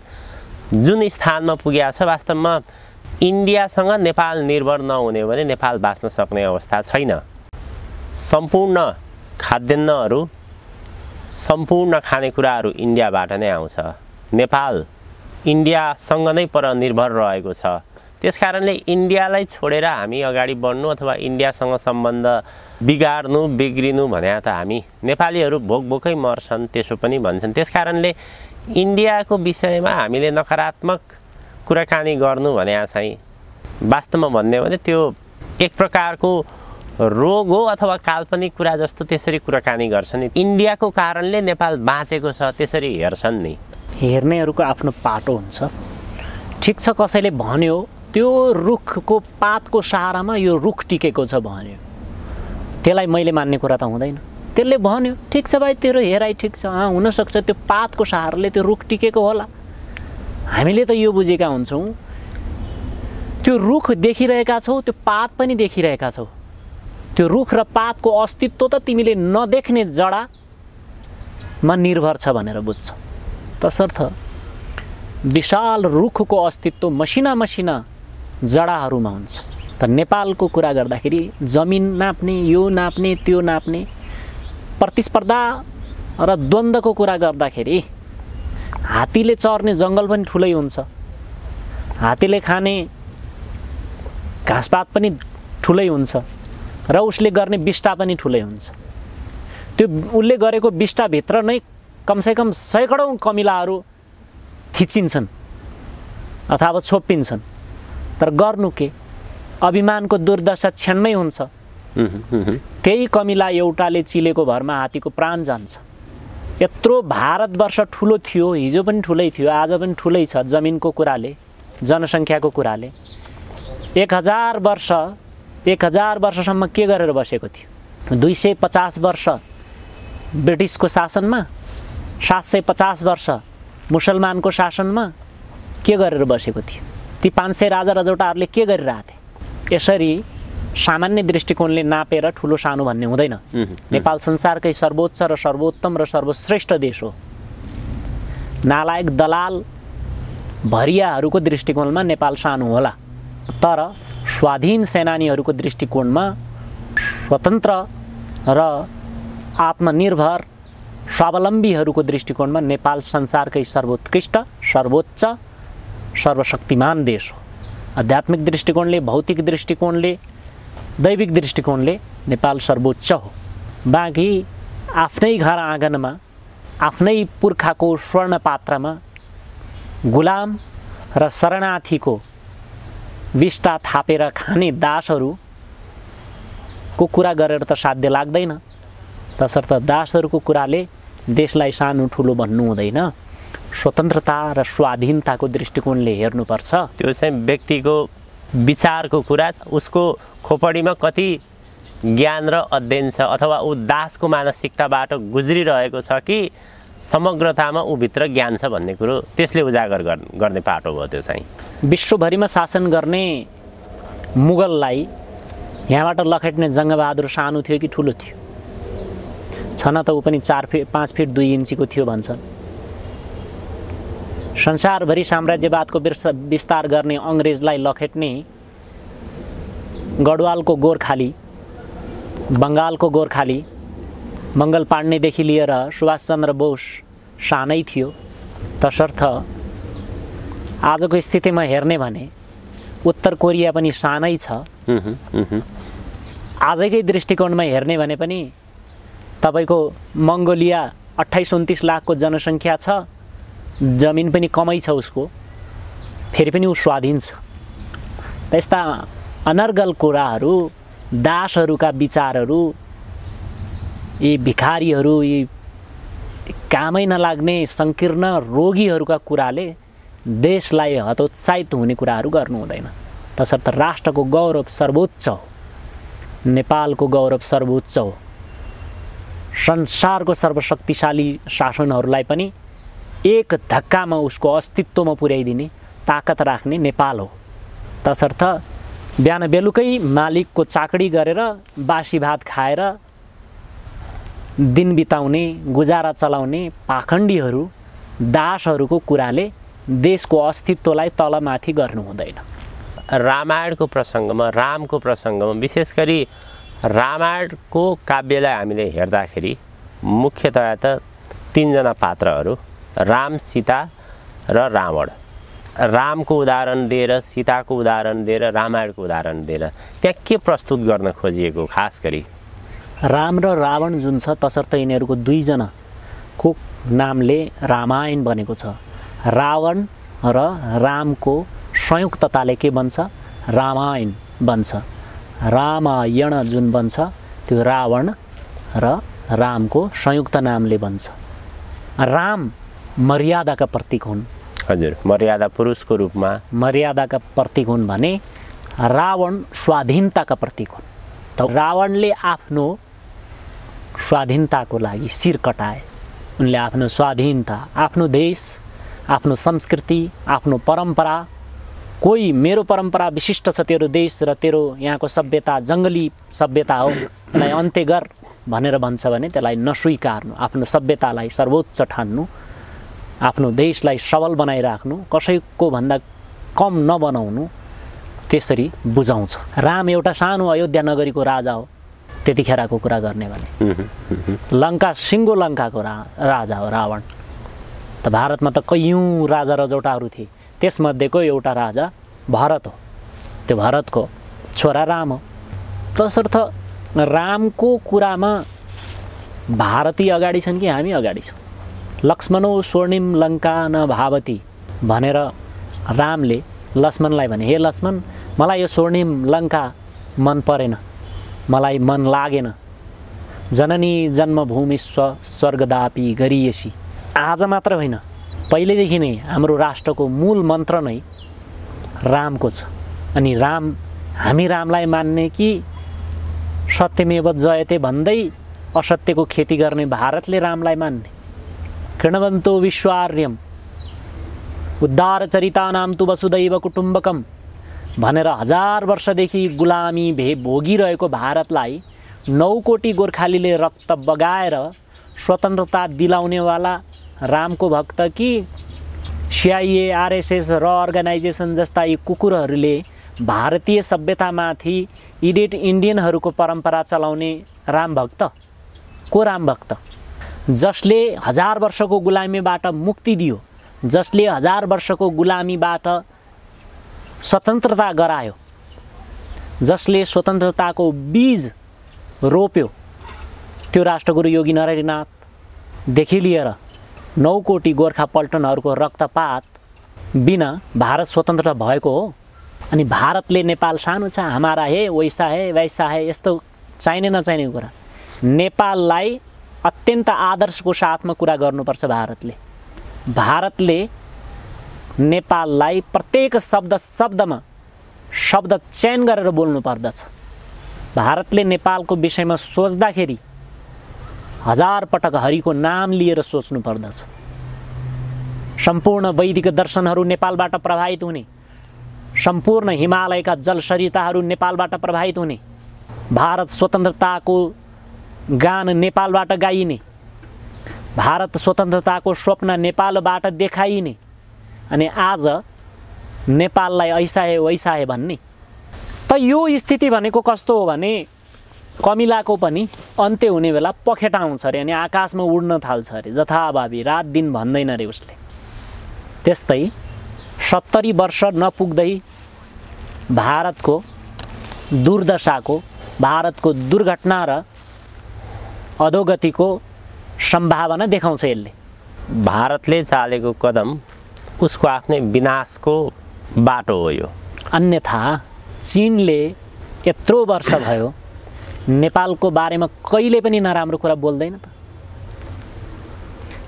जुन स्थानमा पुगेको छ, वास्तवमा इन्डियासँग नेपाल निर्भर नहुने भने नेपाल बाँच्न सक्ने अवस्था छैन। सम्पूर्ण खाद्यान्नहरू, सम्पूर्ण खानेकुराहरू इन्डियाबाट नै आउँछ। नेपाल इन्डियासँग नै पर निर्भर रहेको छ। त्यसकारणले इन्डियालाई छोडेर हामी अगाडि बढ्नु अथवा इन्डियासँग सम्बन्ध बिगार्नु, बिग्रिनु भने त हामी नेपालीहरू भोक भोकै मर्छन् त्यसो पनि भन्छन्। त्यसकारणले इन्डियाको विषयमा हामीले नकारात्मक कुराकानी गर्नु भने चाहिँ वास्तवमा भन्ने हो भने त्यो एक प्रकारको रोग हो अथवा काल्पनिक कुरा जस्तो त्यसरी कुराकानी गर्छन्। इन्डियाको कारणले नेपाल बाँचेको छ त्यसरी हेर्छन् नि।
हेर्नेहरूको आफ्नो पाटो हुन्छ। ठिक छ, कसैले भन्यो त्यो रुखको पातको सहारामा यो रुख टिकेको छ भन्यो, त्यसलाई मैले मान्ने कुरा त हुँदैन। त्यसले भन्यो ठिक छ भाइ, तेरो हेराइ ठिक छ, हुनसक्छ त्यो पातको सहाराले त्यो रुख टिकेको होला। हामीले त यो बुझेका हुन्छौँ त्यो रुख देखिरहेका छौ, त्यो पात पनि देखिरहेका छौ, त्यो रुख र पातको अस्तित्व त तिमीले नदेख्ने जडामा निर्भर छ भनेर बुझ्छौ। तसर्थ विशाल रुखको अस्तित्व मसिना मसिना जडाहरूमा हुन्छ। त नेपालको कुरा गर्दाखेरि जमिन नाप्ने, यो नाप्ने, त्यो नाप्ने, प्रतिस्पर्धा र द्वन्द्वको कुरा गर्दाखेरि हात्तीले चर्ने जङ्गल पनि ठुलै हुन्छ, हात्तीले खाने घाँसपात पनि ठुलै हुन्छ र उसले गर्ने बिष्टा पनि ठुलै हुन्छ। त्यो उसले गरेको बिष्टाभित्र नै कमसेकम सैकडौँ कमिलाहरू थिचिन्छन् अथवा छोपिन्छन्। तर गर्नु के, अभिमानको दुर्दशा क्षणमै हुन्छ। त्यही कमिला एउटाले चिलेको भरमा हात्तीको प्राण जान्छ। यत्रो भारतवर्ष ठुलो थियो, हिजो पनि ठुलै थियो, आज पनि ठुलै छ जमिनको कुराले, जनसङ्ख्याको कुराले। 1000 वर्षसम्म के गरेर बसेको थियो? 250 वर्ष ब्रिटिसको शासनमा, 750 वर्ष मुसलमानको शासनमा के गरेर बसेको थियो? ती 500 राजा रजौटाहरूले के गरिरहेथे? यसरी सामान्य दृष्टिकोणले नापेर ठुलो सानो भन्ने हुँदैन। नेपाल संसारकै सर्वोच्च र सर्वोत्तम र सर्वश्रेष्ठ देश हो। नालायक दलाल भरियाहरूको दृष्टिकोणमा नेपाल सानो होला, तर स्वाधीन सेनानीहरूको दृष्टिकोणमा स्वतन्त्र र आत्मनिर्भर स्वावलम्बीहरूको दृष्टिकोणमा नेपाल संसारकै सर्वोत्कृष्ट, सर्वोच्च, सर्वशक्तिमान देश हो। आध्यात्मिक दृष्टिकोणले, भौतिक दृष्टिकोणले, दैविक दृष्टिकोणले नेपाल सर्वोच्च हो। बाँकी आफ्नै घर आँगनमा, आफ्नै पुर्खाको स्वर्ण पात्रमा गुलाम र शरणार्थीको विष्टा थापेर खाने दासहरूको कुरा गरेर त साध्य लाग्दैन। तसर्थ दासहरूको कुराले देशलाई सानो ठुलो भन्नु हुँदैन। स्वतन्त्रता र स्वाधीनताको दृष्टिकोणले हेर्नुपर्छ।
त्यो चाहिँ व्यक्तिको विचारको कुरा, उसको खोपडीमा कति ज्ञान र अध्ययन छ अथवा ऊ दासको मानसिकताबाट गुज्रिरहेको छ कि समग्रतामा ऊभित्र ज्ञान छ भन्ने कुरो त्यसले उजागर गर्ने पाटो भयो। त्यो चाहिँ
विश्वभरिमा शासन गर्ने मुगललाई यहाँबाट लखेट्ने जङ्गबहादुर सानो थियो कि ठुलो थियो? छन त ऊ पनि 5 फिट 2 इन्चीको थियो भन्छन्। संसारभरि साम्राज्यवादको विस्तार गर्ने अङ्ग्रेजलाई लखेट्ने गढवालको गोर्खाली, बङ्गालको गोर्खाली, मङ्गल पाण्डेदेखि लिएर सुभाषचन्द्र बोस सानै थियो। तसर्थ आजको स्थितिमा हेर्ने भने उत्तर कोरिया पनि सानै छ। आजकै दृष्टिकोणमा हेर्ने भने पनि तपाईको मङ्गोलिया 28-29 लाखको जनसङ्ख्या छ, जमिन पनि कमै छ उसको, फेरि पनि ऊ स्वाधीन छ। त्यस्ता अनर्गल कुराहरू, दासहरूका विचारहरू, यी भिखारीहरू, यी कामै नलाग्ने सङ्कीर्ण रोगीहरूका कुराले देशलाई हतोत्साहित हुने कुराहरू गर्नु हुँदैन। तसर्थ राष्ट्रको गौरव सर्वोच्च हो, नेपालको गौरव सर्वोच्च हो। संसारको सर्वशक्तिशाली शासनहरूलाई पनि एक धक्कामा उसको अस्तित्वमा पुर्याइदिने ताकत राख्ने नेपाल हो। तसर्थ बिहान बेलुकै मालिकको चाकडी गरेर बासी भात खाएर दिन बिताउने, गुजारा चलाउने पाखण्डीहरू, दासहरूको कुराले देशको अस्तित्वलाई तलमाथि गर्नु हुँदैन।
रामायणको प्रसङ्गमा, रामको प्रसङ्गमा, विशेष गरी रामायणको काव्यलाई हामीले हेर्दाखेरि मुख्यतया त 3 जना पात्रहरू, राम, सीता र रावण। रामको उदाहरण दिएर, सीताको उदाहरण दिएर, रामायणको उदाहरण दिएर त्यहाँ के प्रस्तुत गर्न खोजिएको? खास गरी
राम र रावण जुन छ, तसर्थ यिनीहरूको 2 जनाको नामले रामायण बनेको छ। रावण र रामको संयुक्तताले के बन्छ? रामायण बन्छ। रामायण जुन बन्छ त्यो रावण र रामको संयुक्त नामले बन्छ। राम मर्यादाका प्रतीक हुन्।
हजुर, मर्यादा पुरुषको रूपमा
मर्यादाका प्रतीक हुन् भने रावण स्वाधीनताका प्रतीक हुन्। त रावणले आफ्नो स्वाधीनताको लागि शिर कटाए। उनले आफ्नो स्वाधीनता, आफ्नो देश, आफ्नो संस्कृति, आफ्नो परम्परा, कोही मेरो परम्परा विशिष्ट छ, तेरो देश र तेरो यहाँको सभ्यता जङ्गली सभ्यता हो, यसलाई अन्त्य गर भनेर भन्छ भने त्यसलाई नस्वीकार्नु, आफ्नो सभ्यतालाई सर्वोच्च ठान्नु, आफ्नो देशलाई सबल बनाइराख्नु, कसैको भन्दा कम नबनाउनु, त्यसरी बुझाउँछ। राम एउटा सानो अयोध्या नगरीको राजा हो त्यतिखेरको कुरा गर्ने भने। लङ्का सिङ्गो लङ्काको राजा हो रावण। त भारतमा त कैयौँ राजा रजौटाहरू थिए, त्यसमध्येको एउटा राजा भरत हो। त्यो भरतको छोरा राम हो। तसर्थ रामको कुरामा भारतीय अगाडि छन् कि हामी अगाडि छौँ? लक्ष्मणो स्वर्णिम लङ्का न भावती भनेर रामले लक्ष्मणलाई भने, हे लक्ष्मण, मलाई यो स्वर्णिम लङ्का मन परेन, मलाई मन लागेन। जननी जन्मभूमि स्वर्गदापी गरियसी। आज मात्र होइन, पहिलेदेखि नै हाम्रो राष्ट्रको मूल मन्त्र नै रामको छ। अनि हामी रामलाई मान्ने कि सत्यमेव जयते भन्दै असत्यको खेती गर्ने भारतले रामलाई मान्ने? कृणवन्तो विश्वार्यम उद्धार चरितानाम तु वसुदैव कुटुम्बकम भनेर 1000 वर्षदेखि गुलामी भोगिरहेको भारतलाई 9 कोटी गोर्खालीले रक्त बगाएर स्वतन्त्रता दिलाउनेवाला रामको भक्त कि CIA, RSS र अर्गनाइजेसन जस्ता यी कुकुरहरूले भारतीय सभ्यतामाथि इडियट इन्डियनहरूको परम्परा चलाउने राम भक्त? को राम भक्त? जसले 1000 वर्षको गुलामीबाट मुक्ति दियो, जसले 1000 वर्षको गुलामीबाट स्वतन्त्रता गरायो, जसले स्वतन्त्रताको बीज रोप्यो, त्यो राष्ट्रगुरु योगी नरहरिनाथदेखि लिएर 9 कोटी गोर्खा पल्टनहरूको रक्तपात बिना भारत स्वतन्त्र भएको हो। अनि भारतले नेपाल सानो छ, हमारा है, वैसा है, वैसा है, यस्तो चाहिने नचाहिने कुरा। नेपाललाई अत्यन्त आदर्शको साथमा कुरा गर्नुपर्छ भारतले। भारतले नेपाललाई प्रत्येक शब्दमा शब्द चयन गरेर बोल्नु पर्दछ। भारतले नेपालको विषयमा सोच्दाखेरि 1000 पटक हरिको नाम लिएर सोच्नु पर्दछ। सम्पूर्ण वैदिक दर्शनहरू नेपालबाट प्रभावित हुने, सम्पूर्ण हिमालयका जलसरिताहरू नेपालबाट प्रभावित हुने, भारत स्वतन्त्रताको गान नेपालबाट गाइने, भारत स्वतन्त्रताको स्वप्न नेपालबाट देखाइने, अनि आज नेपाललाई ऐसा है वैसा है भन्ने। त यो स्थिति भनेको कस्तो हो भने कमिलाको पनि अन्त्य हुने बेला पखेटा आउँछ अरे अनि आकाशमा उड्न थाल्छ अरे, जथाभावी, रात दिन भन्दैन अरे उसले। त्यस्तै 70 वर्ष नपुग्दै भारतको दुर्दशाको, भारतको दुर्घटना र अधोगतिको सम्भावना देखाउँछ यसले।
भारतले चालेको कदम उसको आफ्नै विनाशको बाटो हो यो।
अन्यथा चीनले यत्रो वर्ष भयो नेपालको बारेमा कहिले पनि नराम्रो कुरा बोल्दैन त?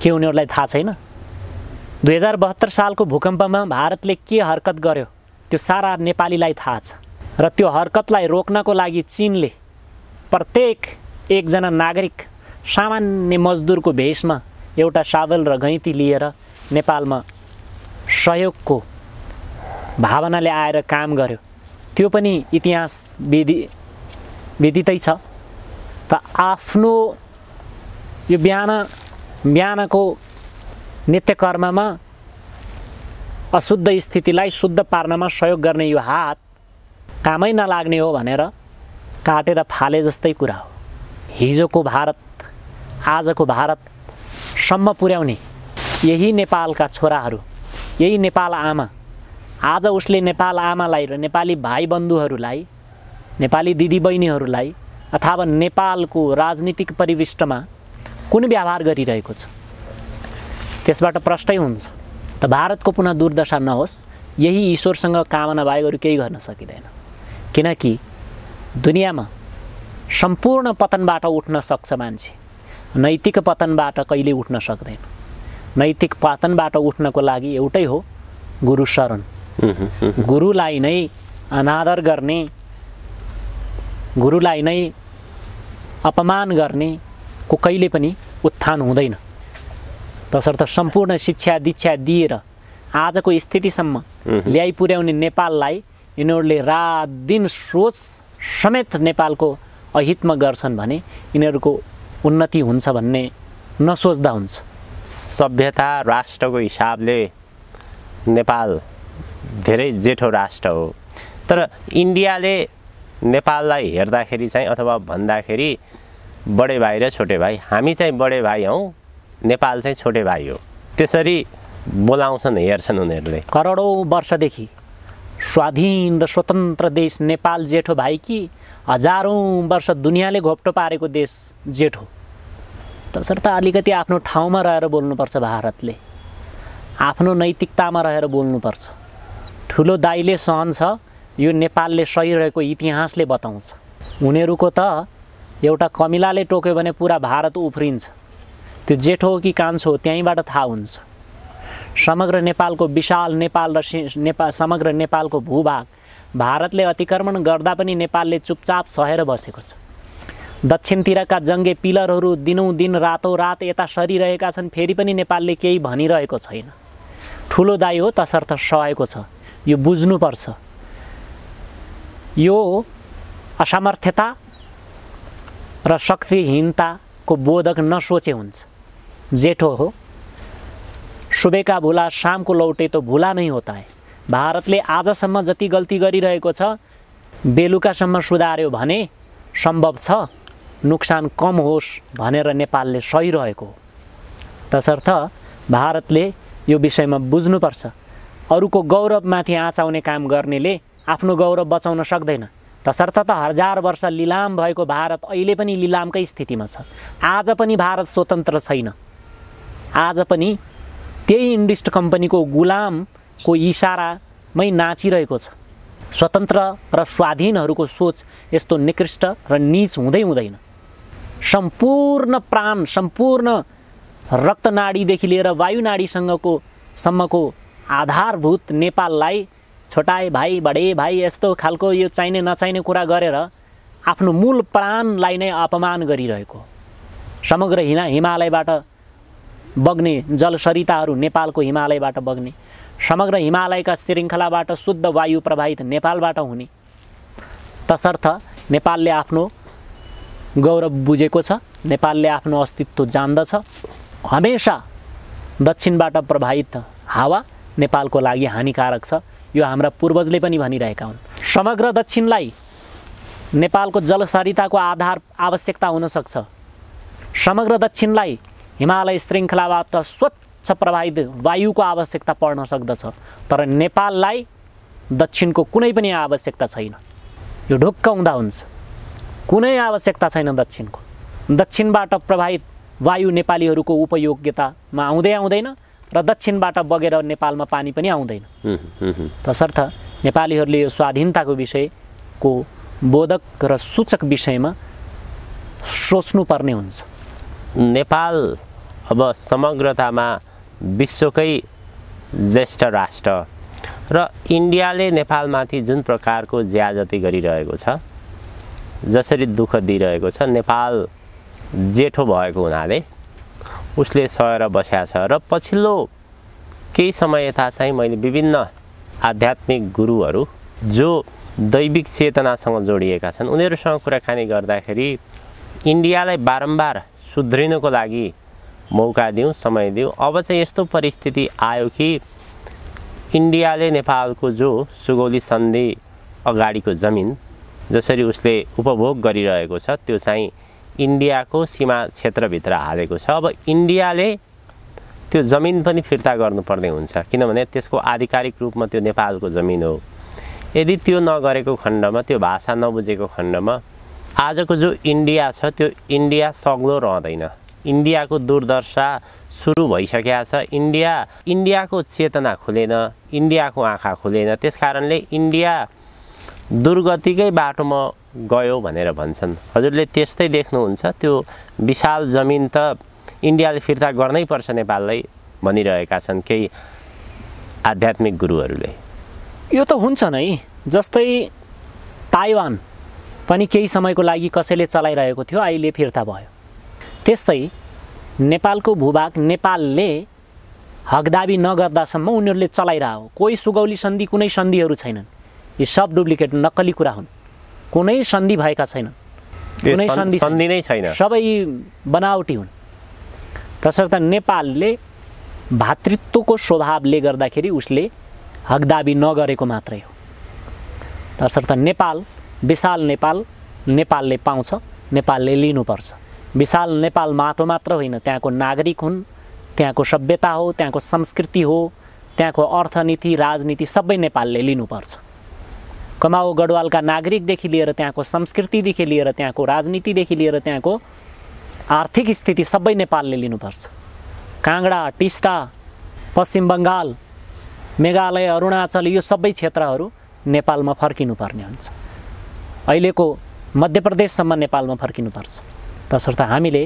के उनीहरूलाई थाहा छैन? 2072 सालको भूकम्पमा भारतले के हरकत गर्यो त्यो सारा नेपालीलाई थाहा छ। र त्यो हरकतलाई रोक्नको लागि चीनले प्रत्येक एकजना नागरिक सामान्य मजदुरको भेषमा एउटा साबल र गैँती लिएर नेपालमा सहयोगको भावनाले आएर काम गर्यो। त्यो पनि इतिहास विदितै छ। त आफ्नो यो बिहानको नित्यकर्ममा अशुद्ध स्थितिलाई शुद्ध पार्नमा सहयोग गर्ने यो हात कामै नलाग्ने हो भनेर काटेर फाले जस्तै कुरा हो। हिजोको भारत आजको भारतसम्म पुर्याउने यही नेपालका छोराहरू, यही नेपाल आमा। आज उसले नेपाल आमालाई र नेपाली भाइ बन्धुहरूलाई, नेपाली दिदीबहिनीहरूलाई अथवा नेपालको राजनीतिक परिविष्टमा कुन व्यवहार गरिरहेको छ? त्यसबाट प्रष्टै हुन्छ। त भारतको पुनः दुर्दशा नहोस् यही ईश्वरसँग कामना बाहेक अरू केही गर्न सकिँदैन। किनकि दुनियाँमा सम्पूर्ण पतनबाट उठ्न सक्छ मान्छे, नैतिक पतनबाट कहिले उठ्न सक्दैन। नैतिक पतनबाट उठ्नको लागि एउटै हो गुरु शरण। गुरुलाई नै अनादर गर्ने, गुरुलाई नै अपमान गर्ने को कहिले पनि उत्थान हुँदैन। तसर्थ सम्पूर्ण शिक्षा दीक्षा दिएर आजको स्थितिसम्म ल्याइ पुर्याउने नेपाललाई यिनीहरूले रात दिन सोच समेत नेपालको अहितमा गर्छन् भने यिनीहरूको उन्नति हुन्छ भन्ने नसोच्दा हुन्छ।
सभ्यता राष्ट्रको हिसाबले नेपाल धेरै जेठो राष्ट्र हो, तर इन्डियाले नेपाललाई हेर्दाखेरि चाहिँ अथवा भन्दाखेरि बडे भाइ र छोटे भाइ, हामी चाहिँ बडे भाइ हौँ, नेपाल चाहिँ छोटे भाइ हो, त्यसरी बोलाउँछन् हेर्छन् उनीहरूले।
करोडौँ वर्षदेखि स्वाधीन र स्वतन्त्र देश नेपाल जेठो भाइ कि हजारौँ वर्ष दुनियाँले घोप्टो पारेको देश जेठो। तसर्थ अलिकति आफ्नो ठाउँमा रहेर बोल्नुपर्छ। भारतले आफ्नो नैतिकतामा रहेर बोल्नुपर्छ। ठुलो दाइले सहन्छ, यो नेपालले सही रहेको इतिहासले बताउँछ। उनीहरूको त एउटा कमिलाले टोक्यो भने पुरा भारत उफ्रिन्छ। त्यो जेठो हो कि कान्छो हो त्यहीँबाट थाहा हुन्छ। समग्र नेपालको विशाल नेपाल र समग्र नेपालको भूभाग भारतले अतिक्रमण गर्दा पनि नेपालले चुपचाप सहेर बसेको छ। दक्षिणतिरका जङ्गे पिलरहरू दिनौँदिन रातोरात यता सरिरहेका छन्, फेरि पनि नेपालले केही भनिरहेको छैन। ठुलो दाइ हो तसर्थ सहेको छ। यो बुझ्नुपर्छ। यो असमर्थता र शक्तिहीनताको बोधक नसोचे हुन्छ। जेठो हो, सुबह का भुला शाम को लौटे तो भुला नहीं होता है। भारतले आजसम्म जति गल्ती गरिरहेको छ बेलुकासम्म सुधार्यो भने सम्भव छ नुक्सान कम होस् भनेर नेपालले सही रहेको हो। तसर्थ भारतले यो विषयमा बुझ्नुपर्छ। अरूको गौरवमाथि आँचाउने काम गर्नेले आफ्नो गौरव बचाउन सक्दैन। तसर्थ त हजार वर्ष लिलाम भएको भारत अहिले पनि लिलामकै स्थितिमा छ। आज पनि भारत स्वतन्त्र छैन। आज पनि त्यही इन्डिस्ट कम्पनीको गुलामको इसारामै नाचिरहेको छ। स्वतन्त्र र स्वाधीनहरूको सोच यस्तो निकृष्ट र नीच हुँदै हुँदैन। सम्पूर्ण प्राण, सम्पूर्ण रक्तनाडीदेखि लिएर वायुनाडीसँगको सम्मको आधारभूत नेपाललाई छोटाए भाइ बडे भाइ यस्तो खालको यो चाहिने नचाहिने कुरा गरेर आफ्नो मूल प्राणलाई नै अपमान गरिरहेको। समग्र हिमालयबाट बग्ने जलसरिताहरू नेपालको हिमालयबाट बग्ने, समग्र हिमालयका श्रृङ्खलाबाट शुद्ध वायु प्रवाहित नेपालबाट हुने। तसर्थ नेपालले आफ्नो गौरव बुझेको छ। नेपालले आफ्नो अस्तित्व जान्दछ। हमेशा दक्षिणबाट प्रवाहित हावा नेपालको लागि हानिकारक छ। यो हाम्रा पूर्वजले पनि भनिरहेका हुन्। समग्र दक्षिणलाई नेपालको जलसरिताको आधार आवश्यकता हुन सक्छ। समग्र दक्षिणलाई हिमालय श्रृङ्खलाबाट स्वच्छ प्रवाहित वायुको आवश्यकता पर्न सक्दछ। तर नेपाललाई दक्षिणको कुनै पनि आवश्यकता छैन। यो ढुक्क हुँदा हुन्छ। कुनै आवश्यकता छैन दक्षिणको। दक्षिणबाट प्रवाहित वायु नेपालीहरूको उपयोगितामा आउँदैन र दक्षिणबाट बगेर नेपालमा पानी पनि आउँदैन। तसर्थ नेपालीहरूले यो स्वाधीनताको विषयको बोधक र सूचक विषयमा सोच्नुपर्ने हुन्छ।
नेपाल अब समग्रतामा विश्वकै ज्येष्ठ राष्ट्र र इन्डियाले नेपालमाथि जुन प्रकारको ज्याजती गरिरहेको छ, जसरी दुःख दिइरहेको छ, नेपाल जेठो भएको हुनाले उसले सहेर बसेको छ। र पछिल्लो केही समय यता चाहिँ मैले विभिन्न आध्यात्मिक गुरुहरू जो दैविक चेतनासँग जोडिएका छन् उनीहरूसँग कुराकानी गर्दाखेरि इन्डियालाई बारम्बार सुध्रिनको लागि मौका दिउँ, समय दिउँ। अब चाहिँ यस्तो परिस्थिति आयो कि इन्डियाले नेपालको जो सुगौली सन्धि अगाडिको जमिन जसरी उसले उपभोग गरिरहेको छ त्यो चाहिँ इन्डियाको सीमा क्षेत्रभित्र हालेको छ। अब इन्डियाले त्यो जमिन पनि फिर्ता गर्नुपर्ने हुन्छ, किनभने त्यसको आधिकारिक रूपमा त्यो नेपालको जमिन हो। यदि त्यो नगरेको खण्डमा, त्यो भाषा नबुझेको खण्डमा आजको जो इन्डिया छ त्यो इन्डिया सग्लो रहँदैन। इन्डियाको दुर्दशा सुरु भइसकेको छ। इन्डियाको चेतना खुलेन, इन्डियाको आँखा खुलेन। त्यसकारणले इन्डिया दुर्गतिकै बाटोमा गयो भनेर भन्छन्। हजुरले त्यस्तै देख्नुहुन्छ? त्यो विशाल जमिन त इन्डियाले फिर्ता गर्नै पर्छ नेपाललाई भनिरहेका छन् केही आध्यात्मिक गुरुहरूले।
यो त हुन्छ नै। जस्तै ताइवान पनि केही समयको लागि कसैले चलाइरहेको थियो, अहिले फिर्ता भयो। त्यस्तै नेपालको भूभाग नेपालले हकदाबी नगर्दासम्म उनीहरूले चलाइरह्यो। कोही सुगौली सन्धि, कुनै सन्धिहरू छैनन्। यी सब डुप्लिकेट नक्कली कुरा हुन्। कुनै सन्धि भएका छैनन्, कुनै सन्धि
नै छैन,
सबै बनावटी हुन्। तसर्थ नेपालले भातृत्वको स्वभावले गर्दाखेरि उसले हकदाबी नगरेको मात्रै हो। तसर्थ नेपाल, विशाल नेपाल, नेपालले पाउँछ, नेपालले लिनुपर्छ। विशाल नेपाल माटो मात्र होइन, त्यहाँको नागरिक हुन्, त्यहाँको सभ्यता हो, त्यहाँको संस्कृति हो, त्यहाँको अर्थनीति, राजनीति सबै नेपालले लिनुपर्छ। कमाओ गढवालका नागरिकदेखि लिएर त्यहाँको संस्कृतिदेखि लिएर त्यहाँको राजनीतिदेखि लिएर त्यहाँको आर्थिक स्थिति सबै नेपालले लिनुपर्छ। काङ्गडा, टिस्टा, पश्चिम बङ्गाल, मेघालय, अरुणाचल यो सबै क्षेत्रहरू नेपालमा फर्किनुपर्ने हुन्छ। अहिलेको मध्य प्रदेशसम्म नेपालमा फर्किनुपर्छ। तसर्थ हामीले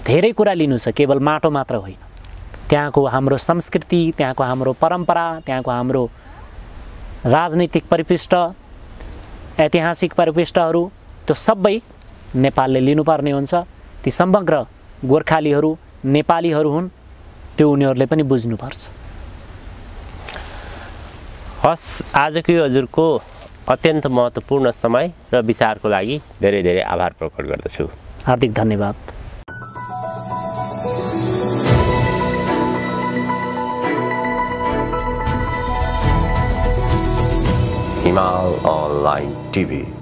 धेरै कुरा लिनु छ, केवल माटो मात्र होइन। त्यहाँको हाम्रो संस्कृति, त्यहाँको हाम्रो परम्परा, त्यहाँको हाम्रो राजनीतिक परिपृष्ठ, ऐतिहासिक परिपृष्ठहरू त्यो सबै नेपालले लिनुपर्ने हुन्छ। ती समग्र गोर्खालीहरू नेपालीहरू हुन्, त्यो उनीहरूले पनि बुझ्नुपर्छ।
हस्, आजको यो हजुरको अत्यन्त महत्त्वपूर्ण समय र विचारको लागि धेरै धेरै आभार प्रकट गर्दछु।
हार्दिक धन्यवाद।
हिमाल अनलाइन टिभी।